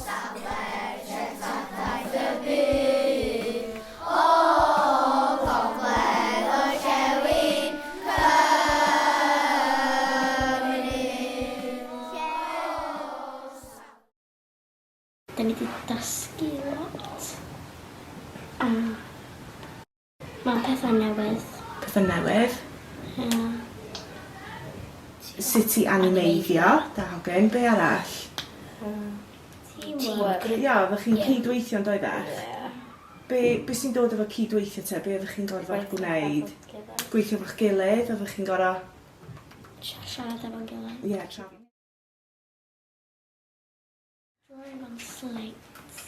Safle Treftadaeth y Byd, o gogledd orllewin Cymru. Da ni wedi dysgu lot. Mae pethau newydd. Pethau newydd. Ie. Sut i animeiddio, da hogan. Be arall? Teamwork. Ie, oeddech chi'n cydweithio yn doeddech? Be sy'n dod efo cydweithio te? Be oeddech chi'n gorfod gwneud? Gweithio efo'ch gilydd? Oeddech chi'n gorfod... Siarad efo'n gilydd. Ie, trafod. Drawing on slate.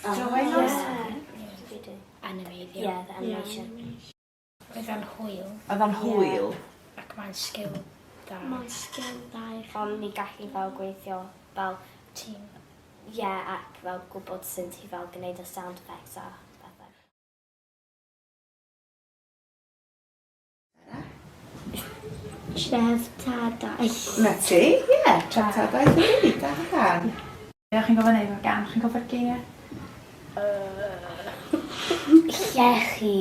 Drawing on slate? Animeiddio. Ie, the animation. Oedd o'n hwyl. Oedd o'n hwyl? Ac mae'n sgil da. Mae'n sgil da. Ond ni gallu fel gweithio fel Team. ie, ac fel gwybod sy'n ti fel gwneud y sound effects a bethau. Treftadaeth. Na ti? Ie, Treftadaeth y Byd, da hogan. Ie, chi'n gofod neud o'r gan, chi'n gofod geiriau? Llechi.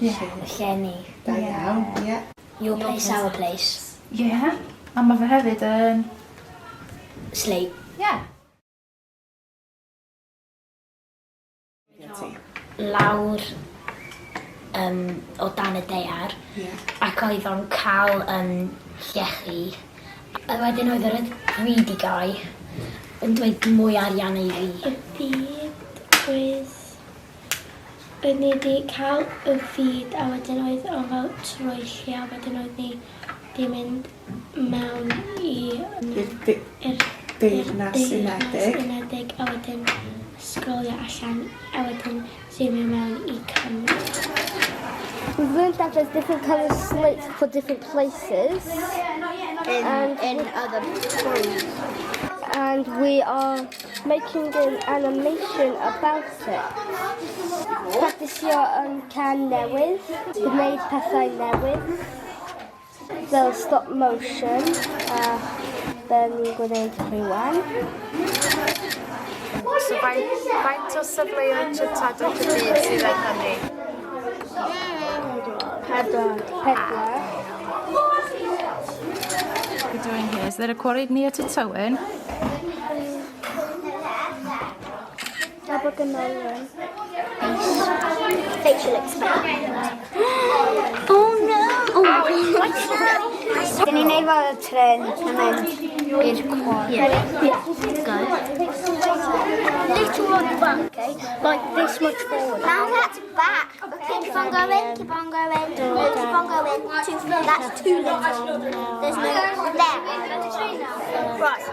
LleNI. Da iawn, ie. Your place, our place. Ie, a mae fe hefyd yn... Slate. Ie. Lawr o dan y daear. Ie. Ac oedd o'n cael llechi. A wedyn oedd yr creadigol yn dweud mwy arian i fi. Y byd oedd... Oedd ni wedi cael y byd a wedyn oedd o'n fel trwy a wedyn oedd ni wedi mynd mewn i... Deyrnas Unedig. A wedyn sgrolio allan a wedyn zoomio mewn i Cymru. We've learned that there's different colour slates for different places. In other schools. And we are making an animation about it. Practisio can newydd, gwneud pethau newydd, fel stop motion, a fel ni'n gwneud rhywun. So faint o safleoedd Treftadaeth y Byd sydd yn hynny? Pedwar. What are we doing here? Is there a quarry near to Tywyn? Abergynolwyn. Facial experiment. Oh no! Dyn ni'n neud fel y tren yn mynd i'r cwar. Little more back, okay? Like this much forward. Now that's back. Okay, keep on going, keep on going. No, keep on going. That's too little. There's no there. Right.